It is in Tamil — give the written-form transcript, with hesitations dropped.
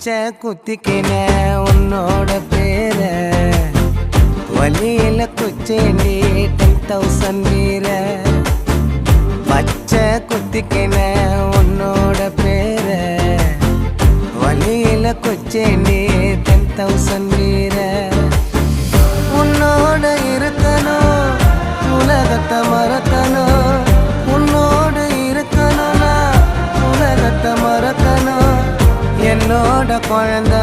பச்சை குத்திக்கின உன்னோட பேர வலியில குச்சேண்டி 10,000 வீர பச்சை குத்திக்கின உன்னோட பேர வலியில குச்சேண்டி 10,000 வீர உன்னோட இருக்கணும் உலகத்தை மறக்கணும் உன்னோடு இருக்கணும்னா உலகத்தை மறக்கணும் என்னோட குழந்தை